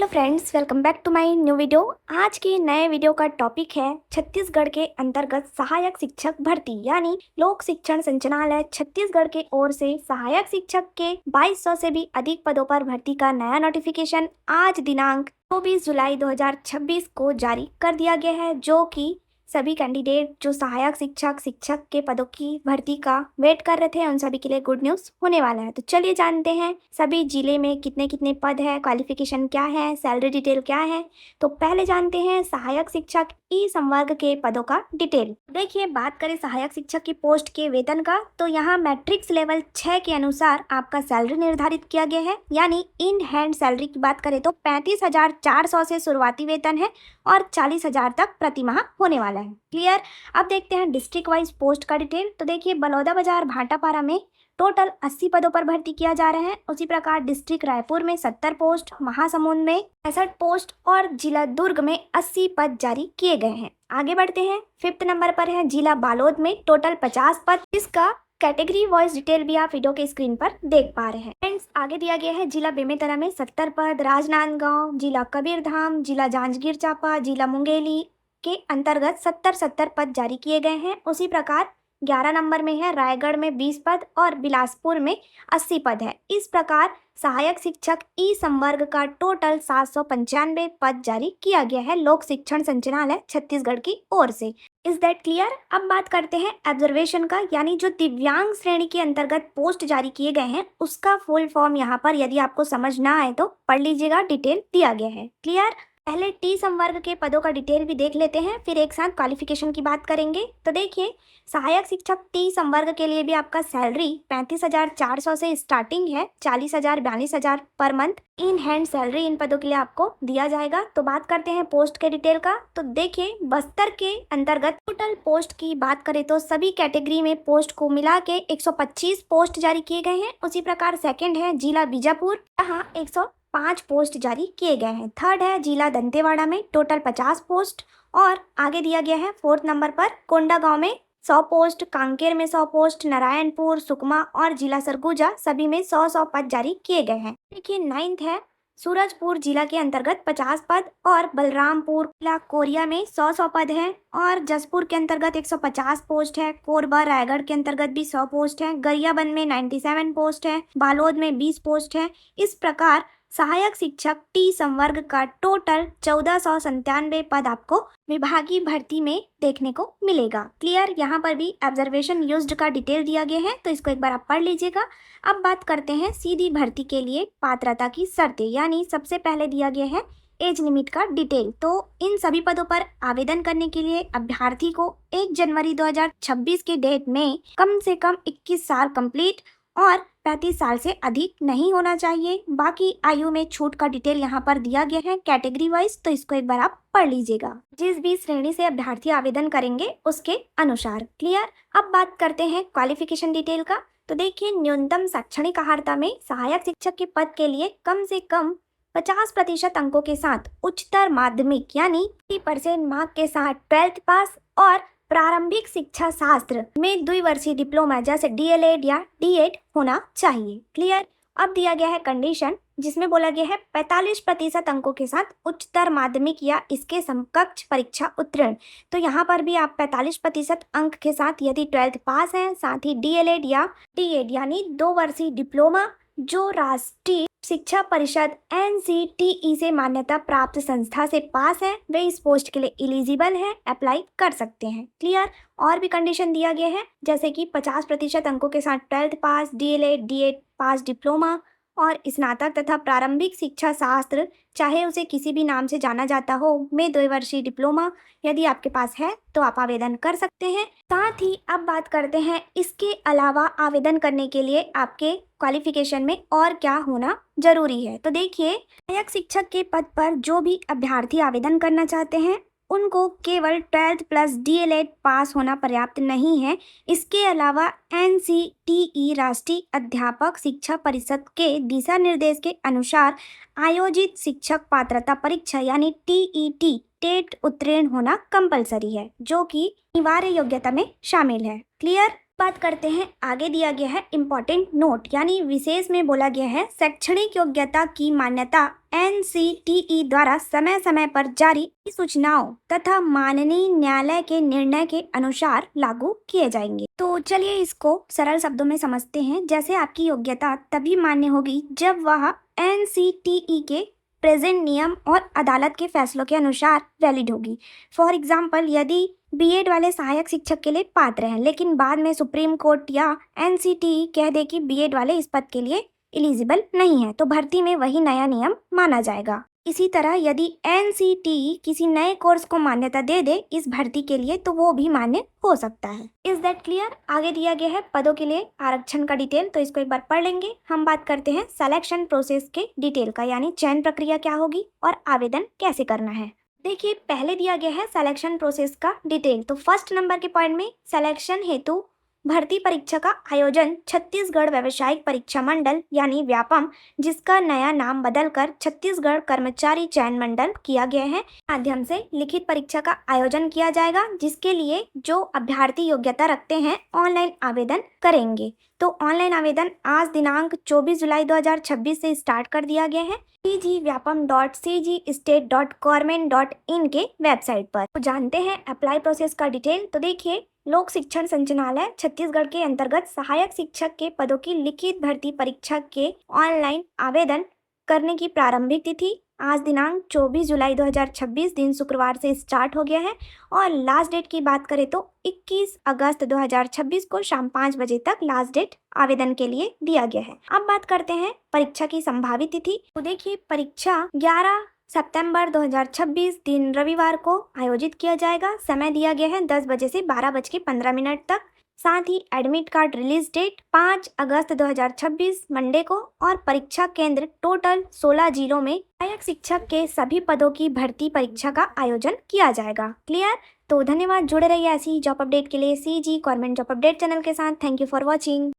Hello friends, welcome back to my new video. आज के नए वीडियो का टॉपिक है छत्तीसगढ़ के अंतर्गत सहायक शिक्षक भर्ती यानी लोक शिक्षण संचालनालय छत्तीसगढ़ के ओर से सहायक शिक्षक के 2200 से भी अधिक पदों पर भर्ती का नया नोटिफिकेशन आज दिनांक 24 जुलाई 2026 को जारी कर दिया गया है, जो कि सभी कैंडिडेट जो सहायक शिक्षक के पदों की भर्ती का वेट कर रहे थे उन सभी के लिए गुड न्यूज़ होने वाला है। तो चलिए जानते हैं सभी जिले में कितने कितने पद है, क्वालिफिकेशन क्या है, सैलरी डिटेल क्या है। तो पहले जानते हैं सहायक शिक्षक ई संवर्ग के पदों का डिटेल। देखिए, बात करें सहायक शिक्षक की पोस्ट के वेतन का, तो यहाँ मैट्रिक्स लेवल 6 के अनुसार आपका सैलरी निर्धारित किया गया है। यानी इन हैंड सैलरी की बात करें तो 35,400 से शुरुआती वेतन है और 40,000 तक प्रति माह होने वाला है। क्लियर। अब देखते हैं डिस्ट्रिक्ट वाइज पोस्ट का डिटेल। तो देखिए, बलौदाबाजार भाटापारा में टोटल 80 पदों पर भर्ती किया जा रहा है। उसी प्रकार डिस्ट्रिक्ट रायपुर में 70 पोस्ट, महासमुंद में 65 पोस्ट और जिला दुर्ग में 80 पद जारी किए गए हैं। आगे बढ़ते हैं, 5th नंबर पर है जिला बालोद में टोटल 50 पद। इसका कैटेगरी वाइज डिटेल भी आप वीडियो के स्क्रीन पर देख पा रहे हैं। फ्रेंड्स, आगे दिया गया है जिला बेमेतरा में 70 पद, राजनांदगांव, जिला कबीरधाम, जिला जांजगीर चांपा, जिला मुंगेली के अंतर्गत 70 पद जारी किए गए हैं। उसी प्रकार 11 नंबर में है रायगढ़ में 20 पद और बिलासपुर में 80 पद है। इस प्रकार सहायक शिक्षक ई संवर्ग का टोटल 795 पद जारी किया गया है लोक शिक्षण संचालनालय छत्तीसगढ़ की ओर से। Is that clear. अब बात करते हैं ऑब्जर्वेशन का, यानी जो दिव्यांग श्रेणी के अंतर्गत पोस्ट जारी किए गए हैं उसका फुल फॉर्म यहाँ पर यदि आपको समझ ना आए तो पढ़ लीजिएगा, डिटेल दिया गया है। क्लियर। पहले टी संवर्ग के पदों का डिटेल भी देख लेते हैं, फिर एक साथ क्वालिफिकेशन की बात करेंगे। तो देखिए, सहायक शिक्षक टी संवर्ग के लिए भी आपका सैलरी 35,400 से स्टार्टिंग है, 40,000 42,000 per month in hand salary in पदों के लिए आपको दिया जाएगा। तो बात करते हैं पोस्ट के डिटेल का। तो देखिए, बस्तर के अंतर्गत टोटल पोस्ट की बात करें तो सभी कैटेगरी में पोस्ट को मिला के 125 पोस्ट जारी किए गए हैं। उसी प्रकार सेकेंड है जिला बीजापुर, यहाँ 105 पोस्ट जारी किए गए हैं। थर्ड है जिला दंतेवाड़ा में टोटल 50 पोस्ट और आगे दिया गया है 4th नंबर पर कोंडागांव में 100 पोस्ट, कांकेर में 100 पोस्ट, नारायणपुर, सुकमा और जिला सरगुजा सभी में 100 पद जारी किए गए हैं। देखिए, 9th है सूरजपुर जिला के अंतर्गत 50 पद और बलरामपुर जिला कोरिया में 100 पद है और जसपुर के अंतर्गत 150 पोस्ट है। कोरबा रायगढ़ के अंतर्गत भी 100 पोस्ट है। गरियाबंद में 97 पोस्ट है। बालोद में 20 पोस्ट है। इस प्रकार सहायक शिक्षक टी संवर्ग का टोटल 1497 पद आपको विभागीय भर्ती में देखने को मिलेगा। क्लियर। यहाँ पर भी ऑब्जर्वेशन यूज्ड का डिटेल दिया गया है, तो इसको एक बार आप पढ़ लीजिएगा। अब बात करते हैं सीधी भर्ती के लिए पात्रता की शर्तें, यानी सबसे पहले दिया गया है एज लिमिट का डिटेल। तो इन सभी पदों पर आवेदन करने के लिए अभ्यर्थी को 1 जनवरी 2026 के डेट में कम से कम 21 साल कंप्लीट और 35 साल से अधिक नहीं होना चाहिए। बाकी आयु में छूट का डिटेल यहाँ पर दिया गया है कैटेगरी वाइज, तो इसको एक बार आप पढ़ लीजिएगा जिस भी श्रेणी से अभ्यर्थी आवेदन करेंगे उसके अनुसार। क्लियर। अब बात करते हैं क्वालिफिकेशन डिटेल का। तो देखिए, न्यूनतम शैक्षणिक अर्हता में सहायक शिक्षक के पद के लिए कम से कम 50% अंकों के साथ उच्चतर माध्यमिक यानी 30% मार्क के साथ 12th पास और प्रारंभिक शिक्षा शास्त्र में द्विवर्षीय डिप्लोमा जैसे डीएलएड या डीएड होना चाहिए। क्लियर। अब दिया गया है कंडीशन जिसमें बोला गया है 45% अंकों के साथ उच्चतर माध्यमिक या इसके समकक्ष परीक्षा उत्तीर्ण। तो यहाँ पर भी आप 45% अंक के साथ यदि 12th पास हैं, साथ ही डीएलएड या डीएड यानी 2 वर्षीय डिप्लोमा जो राष्ट्रीय शिक्षा परिषद NCTE से मान्यता प्राप्त संस्था से पास है, वे इस पोस्ट के लिए एलिजिबल है, अप्लाई कर सकते हैं। क्लियर। और भी कंडीशन दिया गया है जैसे कि 50% अंकों के साथ 12th पास, डीएलएड डीएड पास, डिप्लोमा और स्नातक तथा प्रारंभिक शिक्षा शास्त्र चाहे उसे किसी भी नाम से जाना जाता हो में 2 वर्षीय डिप्लोमा यदि आपके पास है तो आप आवेदन कर सकते हैं। साथ ही अब बात करते हैं इसके अलावा आवेदन करने के लिए आपके क्वालिफिकेशन में और क्या होना जरूरी है। तो देखिए, सहायक शिक्षक के पद पर जो भी अभ्यर्थी आवेदन करना चाहते हैं उनको केवल 12th प्लस डीएलएड पास होना पर्याप्त नहीं है। इसके अलावा NCTE राष्ट्रीय अध्यापक शिक्षा परिषद के दिशा निर्देश के अनुसार आयोजित शिक्षक पात्रता परीक्षा यानी TET टेट उत्तीर्ण होना कंपलसरी है, जो कि अनिवार्य योग्यता में शामिल है। क्लियर। बात करते हैं, आगे दिया गया है इम्पोर्टेंट नोट, यानी विशेष में बोला गया है शैक्षणिक योग्यता की मान्यता NCTE द्वारा समय समय पर जारी सूचनाओं तथा माननीय न्यायालय के निर्णय के अनुसार लागू किए जाएंगे। तो चलिए इसको सरल शब्दों में समझते हैं। जैसे आपकी योग्यता तभी मान्य होगी जब वह NCTE के प्रेजेंट नियम और अदालत के फैसलों के अनुसार वैलिड होगी। फॉर एग्जाम्पल, यदि बीएड वाले सहायक शिक्षक के लिए पात्र हैं, लेकिन बाद में सुप्रीम कोर्ट या NCTE कह दे कि बीएड वाले इस पद के लिए एलिजिबल नहीं है, तो भर्ती में वही नया नियम माना जाएगा। इसी तरह यदि NCTE किसी नए कोर्स को मान्यता दे दे इस भर्ती के लिए, तो वो भी मान्य हो सकता है। Is that clear? आगे दिया गया है पदों के लिए आरक्षण का डिटेल, तो इसको एक बार पढ़ लेंगे। हम बात करते हैं सिलेक्शन प्रोसेस के डिटेल का, यानी चयन प्रक्रिया क्या होगी और आवेदन कैसे करना है। देखिए, पहले दिया गया है सिलेक्शन प्रोसेस का डिटेल। तो फर्स्ट नंबर के पॉइंट में सिलेक्शन हेतु भर्ती परीक्षा का आयोजन छत्तीसगढ़ व्यावसायिक परीक्षा मंडल यानी व्यापम, जिसका नया नाम बदलकर छत्तीसगढ़ कर्मचारी चयन मंडल किया गया है, माध्यम से लिखित परीक्षा का आयोजन किया जाएगा, जिसके लिए जो अभ्यर्थी योग्यता रखते हैं ऑनलाइन आवेदन करेंगे। तो ऑनलाइन आवेदन आज दिनांक 24 जुलाई 2026 से स्टार्ट कर दिया गया है cgvyapam.cgstate.government.in के वेबसाइट पर। तो जानते हैं अप्लाई प्रोसेस का डिटेल। तो देखिए, लोक शिक्षण संचालनालय छत्तीसगढ़ के अंतर्गत सहायक शिक्षक के पदों की लिखित भर्ती परीक्षा के ऑनलाइन आवेदन करने की प्रारंभिक तिथि आज दिनांक 24 जुलाई 2026 दिन शुक्रवार से स्टार्ट हो गया है, और लास्ट डेट की बात करें तो 21 अगस्त 2026 को शाम 5 बजे तक लास्ट डेट आवेदन के लिए दिया गया है। अब बात करते हैं परीक्षा की संभावित तिथि। तो देखिए, परीक्षा 11 सितंबर 2026 दिन रविवार को आयोजित किया जाएगा। समय दिया गया है 10 बजे से 12:15 तक। साथ ही एडमिट कार्ड रिलीज डेट 5 अगस्त 2026 मंडे को, और परीक्षा केंद्र टोटल 16 जिलों में सहायक शिक्षक के सभी पदों की भर्ती परीक्षा का आयोजन किया जाएगा। क्लियर? तो धन्यवाद, जुड़े रहिए ऐसी जॉब अपडेट के लिए CG government job update channel के साथ। Thank you for watching.